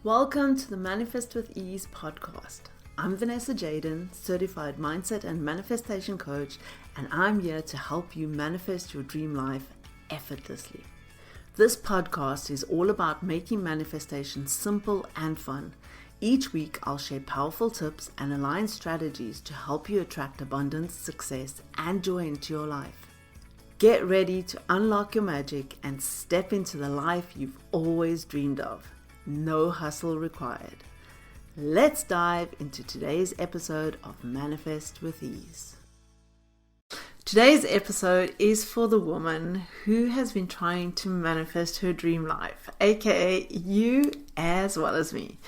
Welcome to the Manifest with Ease podcast. I'm Vanessa Jaden, certified mindset and manifestation coach, and I'm here to help you manifest your dream life effortlessly. This podcast is all about making manifestation simple and fun. Each week, I'll share powerful tips and aligned strategies to help you attract abundance, success, and joy into your life. Get ready to unlock your magic and step into the life you've always dreamed of. No hustle required. Let's dive into today's episode of Manifest with Ease. Today's episode is for the woman who has been trying to manifest her dream life, aka you as well as me.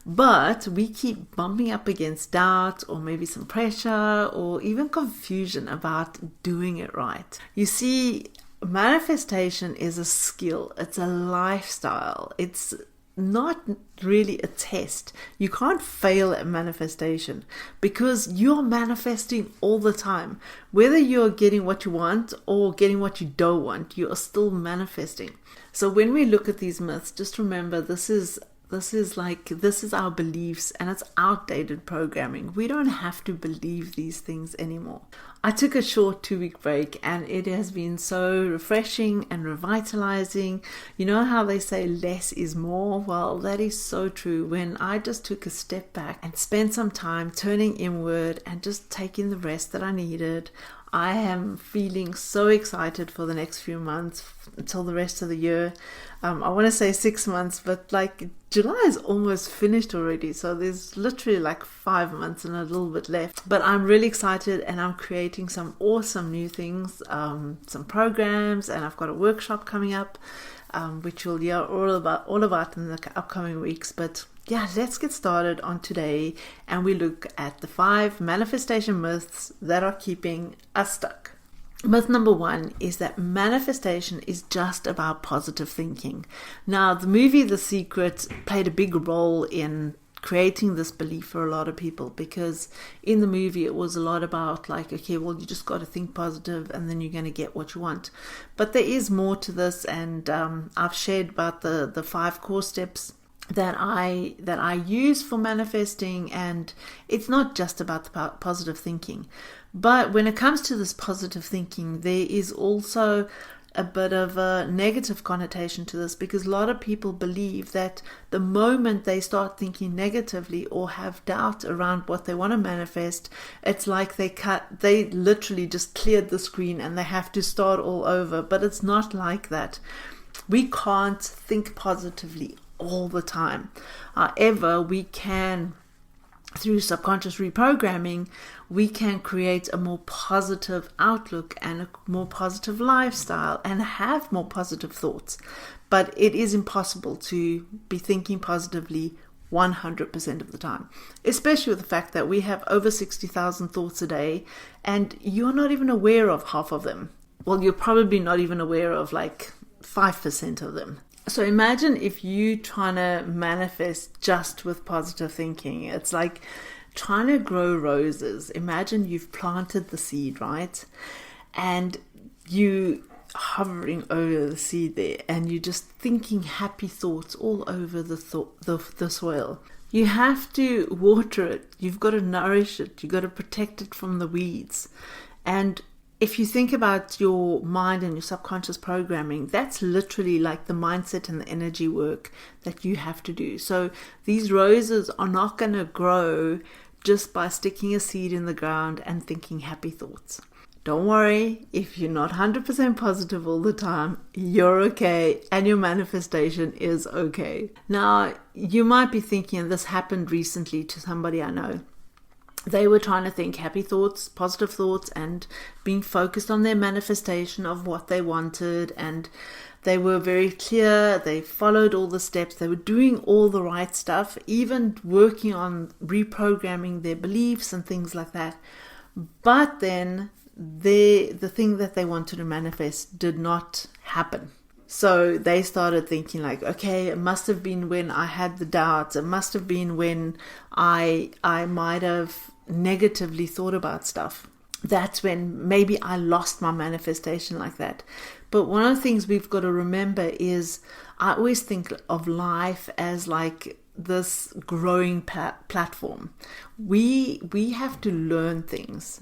But we keep bumping up against doubt or maybe some pressure or even confusion about doing it right. You see, manifestation is a skill. It's a lifestyle. It's not really a test. You can't fail at manifestation because you're manifesting all the time. Whether you're getting what you want or getting what you don't want, you are still manifesting. So when we look at these myths, just remember this is our beliefs, and it's outdated programming. We don't have to believe these things anymore. I took a short 2-week break and it has been so refreshing and revitalizing. You know how they say less is more? Well, that is so true. When I just took a step back and spent some time turning inward and just taking the rest that I needed, I am feeling so excited for the next few months until the rest of the year. I want to say 6 months, but July is almost finished already. So there's literally 5 months and a little bit left. But I'm really excited and I'm creating some awesome new things, some programs, and I've got a workshop coming up, which you'll hear all about in the upcoming weeks. But yeah, let's get started on today, and we look at the 5 manifestation myths that are keeping us stuck. Myth number 1 is that manifestation is just about positive thinking. Now, the movie The Secret played a big role in creating this belief for a lot of people, because in the movie it was a lot about you just got to think positive and then you're going to get what you want. But there is more to this, and I've shared about the 5 core steps that I use for manifesting, and it's not just about the positive thinking. But when it comes to this positive thinking, there is also a bit of a negative connotation to this, because a lot of people believe that the moment they start thinking negatively or have doubt around what they want to manifest, it's like they literally just cleared the screen and they have to start all over. But it's not like that. We can't think positively all the time. However, we can, through subconscious reprogramming, we can create a more positive outlook and a more positive lifestyle and have more positive thoughts. But it is impossible to be thinking positively 100% of the time, especially with the fact that we have over 60,000 thoughts a day and you're not even aware of half of them. Well, you're probably not even aware of 5% of them. So imagine if you trying to manifest just with positive thinking. It's like trying to grow roses. Imagine you've planted the seed, right? And you hovering over the seed there, and you're just thinking happy thoughts all over the soil. You have to water it. You've got to nourish it. You've got to protect it from the weeds. And if you think about your mind and your subconscious programming, that's literally like the mindset and the energy work that you have to do. So these roses are not going to grow just by sticking a seed in the ground and thinking happy thoughts. Don't worry, if you're not 100% positive all the time, you're okay, and your manifestation is okay. Now, you might be thinking, and this happened recently to somebody I know. They were trying to think happy thoughts, positive thoughts, and being focused on their manifestation of what they wanted. And they were very clear. They followed all the steps. They were doing all the right stuff, even working on reprogramming their beliefs and things like that. But then the thing that they wanted to manifest did not happen. So they started thinking okay, it must have been when I had the doubts. It must have been when I might have negatively thought about stuff. That's when maybe I lost my manifestation like that. But one of the things we've got to remember is I always think of life as this growing platform. We have to learn things,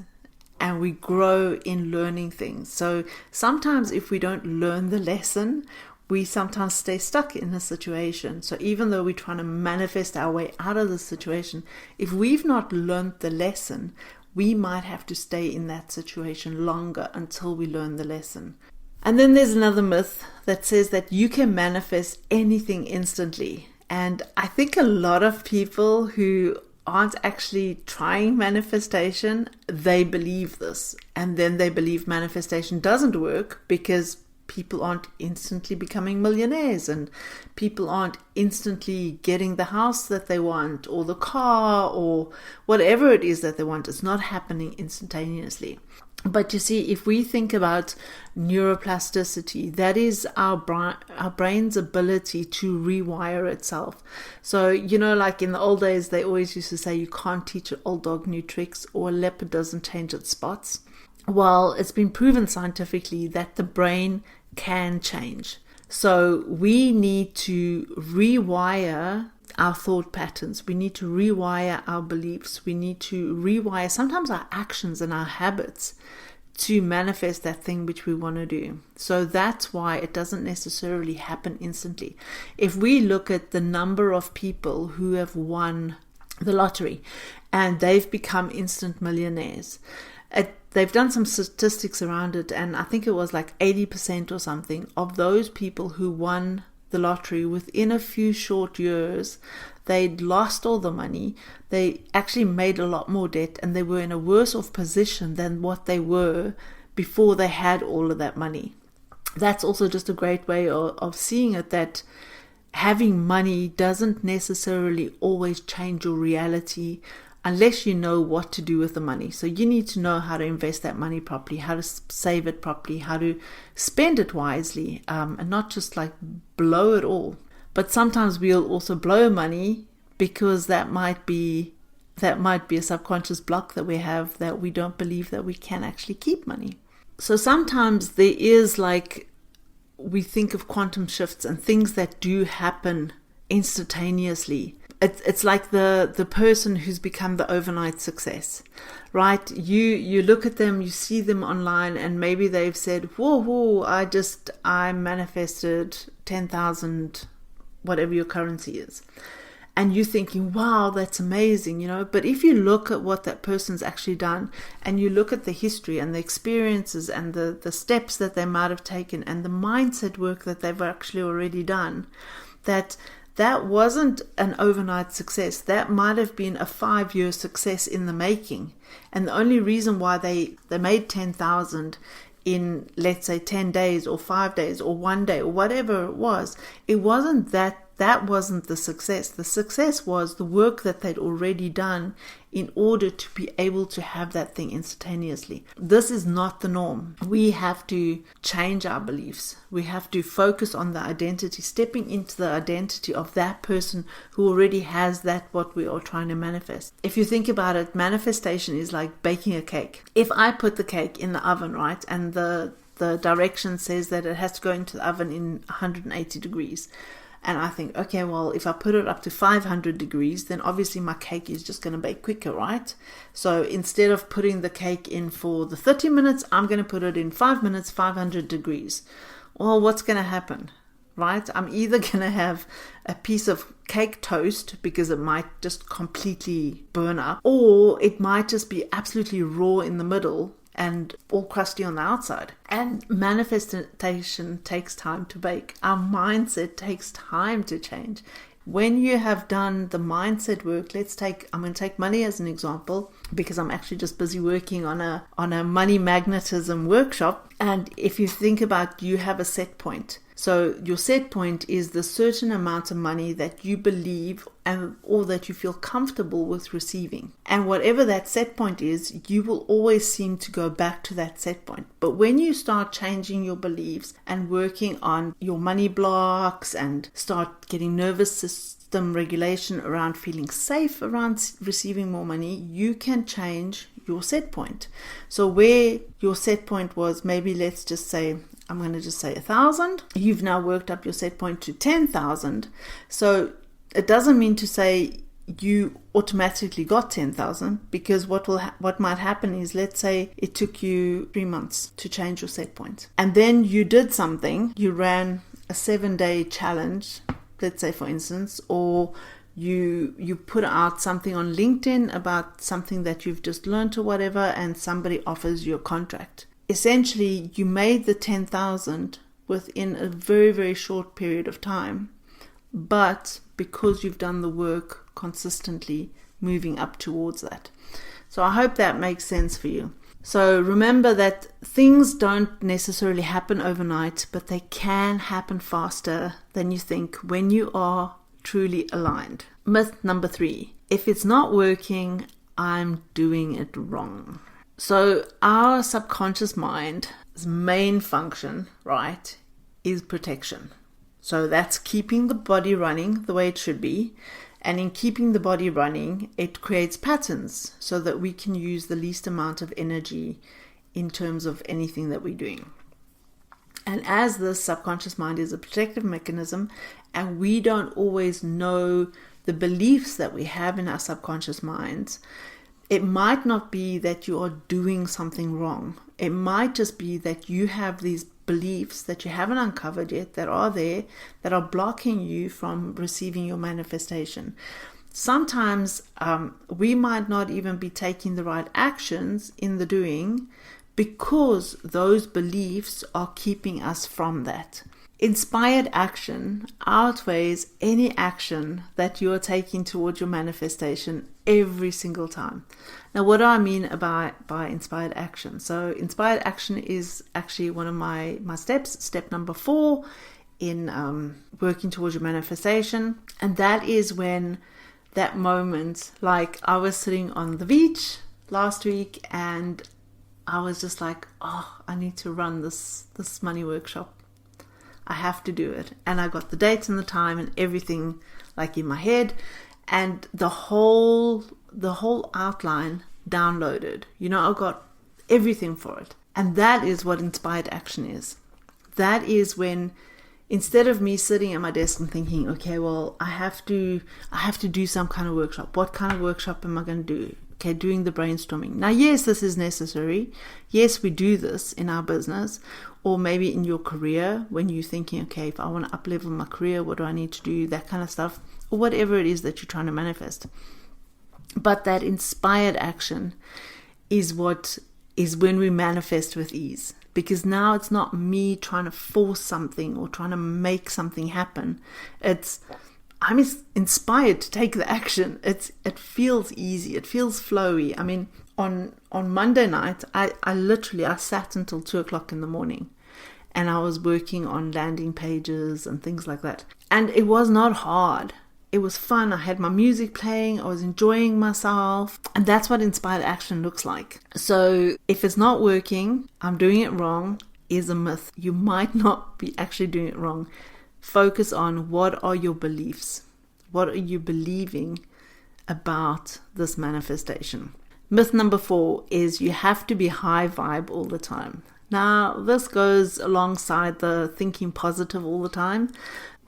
and we grow in learning things. So sometimes if we don't learn the lesson, we sometimes stay stuck in a situation. So even though we're trying to manifest our way out of the situation, if we've not learned the lesson, we might have to stay in that situation longer until we learn the lesson. And then there's another myth that says that you can manifest anything instantly. And I think a lot of people who aren't actually trying manifestation, they believe this. And then they believe manifestation doesn't work because people aren't instantly becoming millionaires, and people aren't instantly getting the house that they want, or the car, or whatever it is that they want. It's not happening instantaneously. But you see, if we think about neuroplasticity, that is our brain's ability to rewire itself. So, like in the old days, they always used to say you can't teach an old dog new tricks, or a leopard doesn't change its spots. Well, it's been proven scientifically that the brain can change. So we need to rewire our thought patterns. We need to rewire our beliefs. We need to rewire sometimes our actions and our habits to manifest that thing which we want to do. So that's why it doesn't necessarily happen instantly. If we look at the number of people who have won the lottery and they've become instant millionaires, they've done some statistics around it, and I think it was like 80% or something of those people who won the lottery within a few short years, they'd lost all the money, they actually made a lot more debt, and they were in a worse off position than what they were before they had all of that money. That's also just a great way of seeing it, that having money doesn't necessarily always change your reality unless you know what to do with the money. So you need to know how to invest that money properly, how to save it properly, how to spend it wisely, and not just like blow it all. But sometimes we'll also blow money because that might be a subconscious block that we have, that we don't believe that we can actually keep money. So sometimes there is, like, we think of quantum shifts and things that do happen instantaneously. It's like the person who's become the overnight success, right? You look at them, you see them online, and maybe they've said, whoa, I manifested 10,000, whatever your currency is. And you're thinking, wow, that's amazing, But if you look at what that person's actually done, and you look at the history and the experiences and the steps that they might have taken and the mindset work that they've actually already done, that wasn't an overnight success. That might have been a 5-year success in the making. And the only reason why they made 10,000 in, let's say, 10 days or 5 days or 1 day or whatever it wasn't that wasn't the success. The success was the work that they'd already done in order to be able to have that thing instantaneously. This is not the norm. We have to change our beliefs. We have to focus on the identity, stepping into the identity of that person who already has that what we are trying to manifest. If you think about it, manifestation is like baking a cake. If I put the cake in the oven, right, and the direction says that it has to go into the oven in 180 degrees, and I think, okay, well, if I put it up to 500 degrees, then obviously my cake is just going to bake quicker, right? So instead of putting the cake in for the 30 minutes, I'm going to put it in 5 minutes, 500 degrees. Well, what's going to happen, right? I'm either going to have a piece of cake toast because it might just completely burn up, or it might just be absolutely raw in the middle and all crusty on the outside. And manifestation takes time to bake. Our mindset takes time to change. When you have done the mindset work, I'm going to take money as an example, because I'm actually just busy working on a money magnetism workshop. And if you think about, you have a set point. So your set point is the certain amount of money that you believe or that you feel comfortable with receiving. And whatever that set point is, you will always seem to go back to that set point. But when you start changing your beliefs and working on your money blocks and start getting nervous system regulation around feeling safe around receiving more money, you can change your set point. So where your set point was, maybe let's just say, I'm going to just say 1,000. You've now worked up your set point to 10,000. So it doesn't mean to say you automatically got 10,000, because what might happen is, let's say it took you 3 months to change your set point, and then you did something, you ran a 7-day challenge, let's say for instance, or you put out something on LinkedIn about something that you've just learned or whatever, and somebody offers you a contract. Essentially, you made the 10,000 within a very, very short period of time, but because you've done the work consistently moving up towards that. So I hope that makes sense for you. So remember that things don't necessarily happen overnight, but they can happen faster than you think when you are truly aligned. Myth number 3, if it's not working, I'm doing it wrong. So our subconscious mind's main function, right, is protection. So that's keeping the body running the way it should be. And in keeping the body running, it creates patterns so that we can use the least amount of energy in terms of anything that we're doing. And as the subconscious mind is a protective mechanism, and we don't always know the beliefs that we have in our subconscious minds, it might not be that you are doing something wrong. It might just be that you have these beliefs that you haven't uncovered yet, that are there, that are blocking you from receiving your manifestation. Sometimes we might not even be taking the right actions in the doing, because those beliefs are keeping us from that. Inspired action outweighs any action that you're taking towards your manifestation every single time. Now, what do I mean by inspired action? So inspired action is actually one of my steps, step number 4 in working towards your manifestation. And that is when that moment, like I was sitting on the beach last week and I was just like, oh, I need to run this money workshop. I have to do it. And I got the dates and the time and everything like in my head, and the whole outline downloaded. I got everything for it. And that is what inspired action is. That is when, instead of me sitting at my desk and thinking, okay, well, I have to do some kind of workshop. What kind of workshop am I going to do? Okay, doing the brainstorming. Now, yes, this is necessary. Yes, we do this in our business, or maybe in your career when you're thinking, okay, if I want to up-level my career, what do I need to do? That kind of stuff, or whatever it is that you're trying to manifest. But that inspired action is what is when we manifest with ease. Because now it's not me trying to force something or trying to make something happen. I'm inspired to take the action. It feels easy. It feels flowy. I mean, on Monday night, I sat until 2:00 in the morning, and I was working on landing pages and things like that. And it was not hard. It was fun. I had my music playing. I was enjoying myself. And that's what inspired action looks like. So if it's not working, I'm doing it wrong, is a myth. You might not be actually doing it wrong. Focus on what are your beliefs. What are you believing about this manifestation? Myth number 4 is you have to be high vibe all the time. Now, this goes alongside the thinking positive all the time.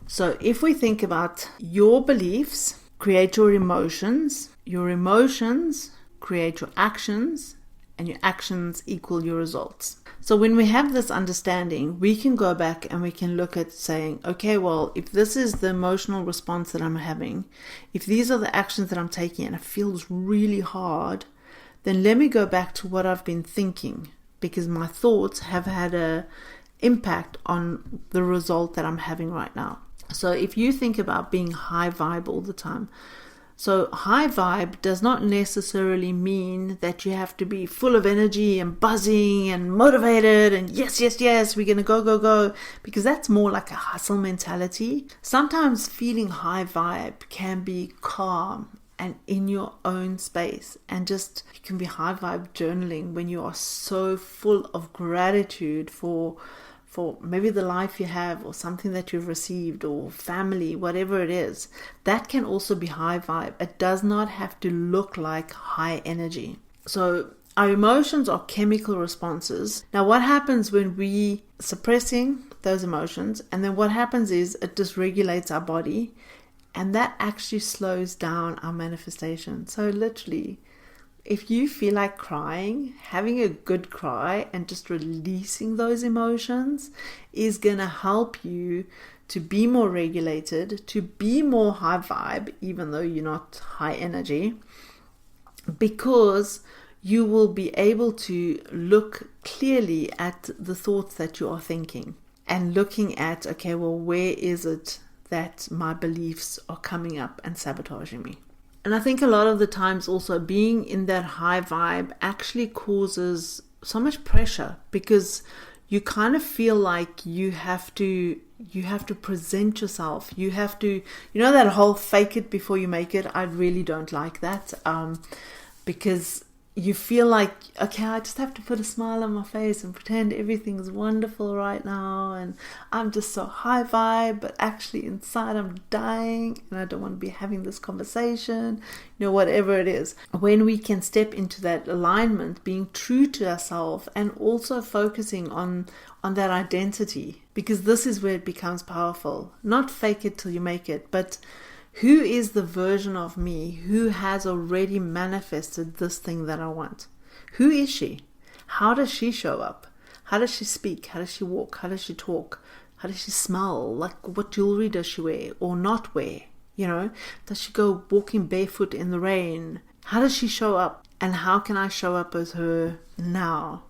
So if we think about your beliefs, create your emotions create your actions, and your actions equal your results. So when we have this understanding, we can go back and we can look at saying, okay, well, if this is the emotional response that I'm having, if these are the actions that I'm taking and it feels really hard, then let me go back to what I've been thinking, because my thoughts have had an impact on the result that I'm having right now. So if you think about being high vibe all the time, so high vibe does not necessarily mean that you have to be full of energy and buzzing and motivated and yes, we're going to go, because that's more like a hustle mentality. Sometimes feeling high vibe can be calm and in your own space, and just you can be high vibe journaling when you are so full of gratitude for maybe the life you have or something that you've received or family, whatever it is. That can also be high vibe. It does not have to look like high energy. So our emotions are chemical responses. Now what happens when we suppressing those emotions, and then what happens is it dysregulates our body, And that actually slows down our manifestation. So literally, if you feel like crying, having a good cry and just releasing those emotions is going to help you to be more regulated, to be more high vibe, even though you're not high energy, because you will be able to look clearly at the thoughts that you are thinking and looking at, okay, well, where is it that my beliefs are coming up and sabotaging me? And I think a lot of the times also being in that high vibe actually causes so much pressure, because you kind of feel like you have to present yourself. You have to, that whole fake it before you make it. I really don't like that, because you feel like, okay, I just have to put a smile on my face and pretend everything's wonderful right now, and I'm just so high vibe, but actually inside I'm dying and I don't want to be having this conversation, whatever it is. When we can step into that alignment, being true to ourselves and also focusing on that identity, because this is where it becomes powerful. Not fake it till you make it, but who is the version of me who has already manifested this thing that I want? Who is she? How does she show up? How does she speak? How does she walk? How does she talk? How does she smell? Like, what jewelry does she wear or not wear? Does she go walking barefoot in the rain? How does she show up? And how can I show up as her now?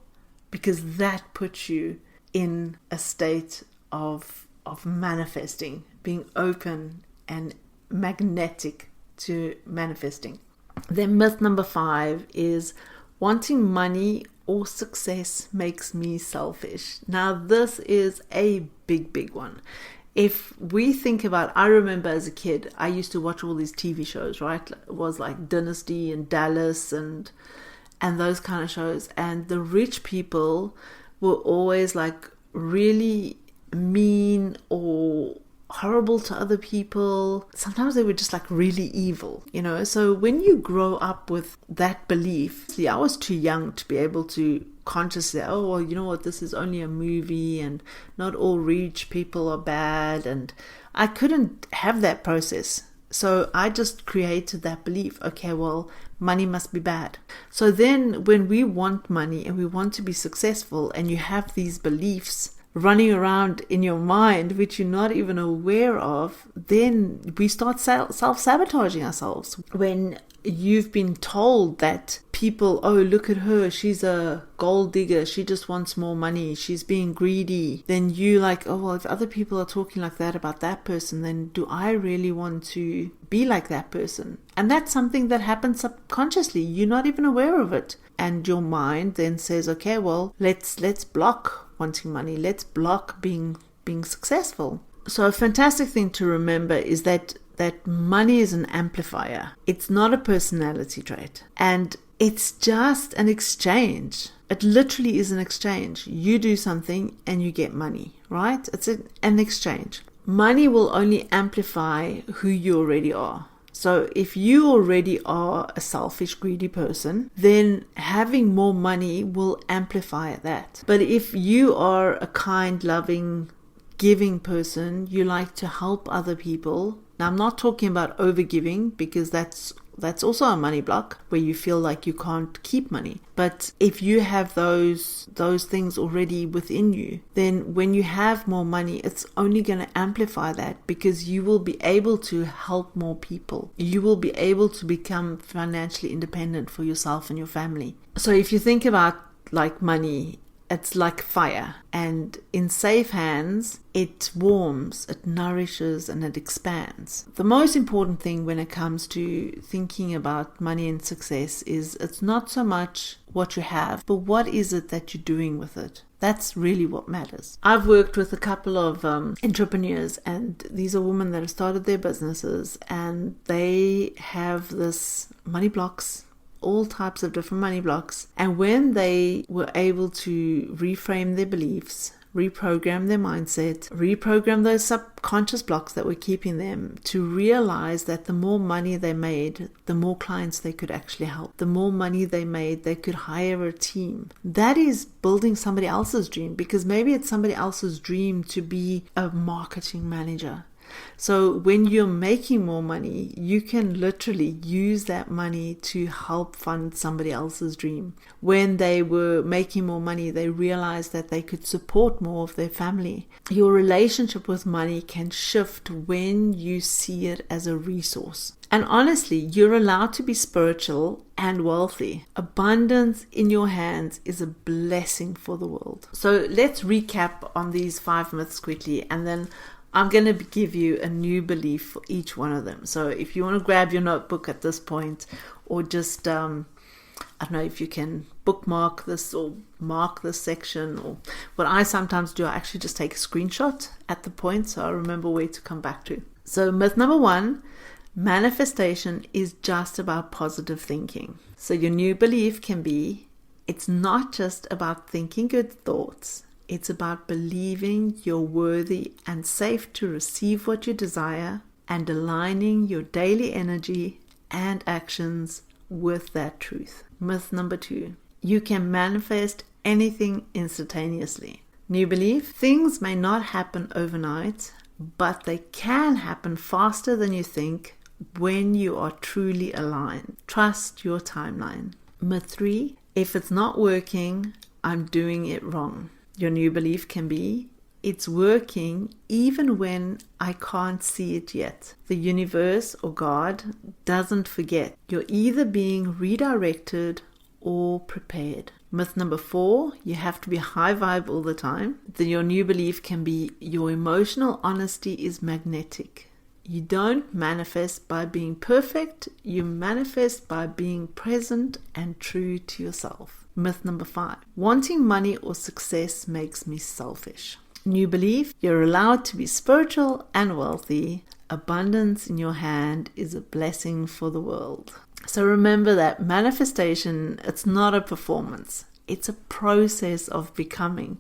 Because that puts you in a state of manifesting, being open and magnetic to manifesting. Then myth number 5 is wanting money or success makes me selfish. Now this is a big one. If we think about, I remember as a kid, I used to watch all these TV shows, right? It was like Dynasty and Dallas and those kind of shows. And the rich people were always like really mean or horrible to other people. Sometimes they were just like really evil, So when you grow up with that belief, see, I was too young to be able to consciously, oh, well, you know what, this is only a movie and not all rich people are bad. And I couldn't have that process. So I just created that belief, okay, well, money must be bad. So then when we want money and we want to be successful and you have these beliefs running around in your mind, which you're not even aware of, then we start self-sabotaging ourselves. When you've been told that people, oh, look at her, she's a gold digger, she just wants more money, she's being greedy, then you like, oh, well, if other people are talking like that about that person, then do I really want to be like that person? And that's something that happens subconsciously. You're not even aware of it. And your mind then says, okay, well, let's block wanting money. Let's block being successful. So a fantastic thing to remember is that money is an amplifier. It's not a personality trait. And it's just an exchange. It literally is an exchange. You do something and you get money, right? It's an exchange. Money will only amplify who you already are. So if you already are a selfish, greedy person, then having more money will amplify that. But if you are a kind, loving, giving person, you like to help other people. Now, I'm not talking about overgiving, because that's also a money block where you feel like you can't keep money. But if you have those things already within you, then when you have more money, it's only going to amplify that, because you will be able to help more people. You will be able to become financially independent for yourself and your family. So if you think about like money, it's like fire, and in safe hands, it warms, it nourishes, and it expands. The most important thing when it comes to thinking about money and success is it's not so much what you have, but what is it that you're doing with it? That's really what matters. I've worked with a couple of entrepreneurs, and these are women that have started their businesses, and they have this money blocks, all types of different money blocks. And when they were able to reframe their beliefs, reprogram their mindset, reprogram those subconscious blocks that were keeping them, to realize that the more money they made, the more clients they could actually help. The more money they made, they could hire a team. That is building somebody else's dream, because maybe it's somebody else's dream to be a marketing manager. So when you're making more money, you can literally use that money to help fund somebody else's dream. When they were making more money, they realized that they could support more of their family. Your relationship with money can shift when you see it as a resource. And honestly, you're allowed to be spiritual and wealthy. Abundance in your hands is a blessing for the world. So let's recap on these 5 myths quickly, and then I'm going to give you a new belief for each one of them. So if you want to grab your notebook at this point, or just, I don't know if you can bookmark this or mark this section, or what I sometimes do, I actually just take a screenshot at the point so I remember where to come back to. So myth number 1, manifestation is just about positive thinking. So your new belief can be, it's not just about thinking good thoughts. It's about believing you're worthy and safe to receive what you desire, and aligning your daily energy and actions with that truth. Myth number 2, you can manifest anything instantaneously. New belief, things may not happen overnight, but they can happen faster than you think when you are truly aligned. Trust your timeline. Myth 3, if it's not working, I'm doing it wrong. Your new belief can be, it's working even when I can't see it yet. The universe or God doesn't forget. You're either being redirected or prepared. Myth number 4, you have to be high vibe all the time. Then your new belief can be, your emotional honesty is magnetic. You don't manifest by being perfect, you manifest by being present and true to yourself. Myth number 5, wanting money or success makes me selfish. New belief, you're allowed to be spiritual and wealthy. Abundance in your hand is a blessing for the world. So remember that manifestation, it's not a performance. It's a process of becoming.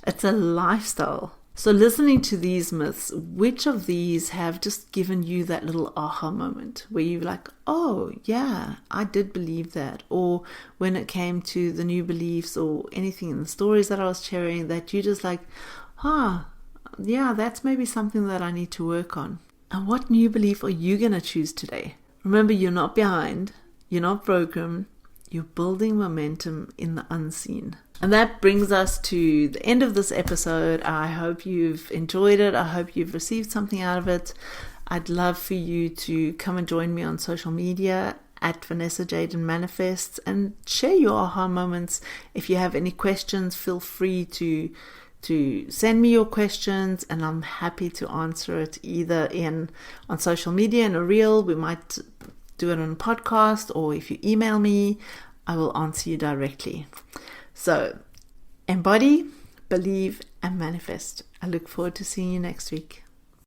It's a lifestyle. So listening to these myths, which of these have just given you that little aha moment where you're like, oh yeah, I did believe that? Or when it came to the new beliefs or anything in the stories that I was sharing, that you just like, yeah, that's maybe something that I need to work on. And what new belief are you going to choose today? Remember, you're not behind, you're not broken, you're building momentum in the unseen. And that brings us to the end of this episode. I hope you've enjoyed it. I hope you've received something out of it. I'd love for you to come and join me on social media at Vanessa Jaden Manifests and share your aha moments. If you have any questions, feel free to send me your questions, and I'm happy to answer it either on social media in a reel. We might do it on a podcast, or if you email me, I will answer you directly. So, embody, believe, and manifest. I look forward to seeing you next week.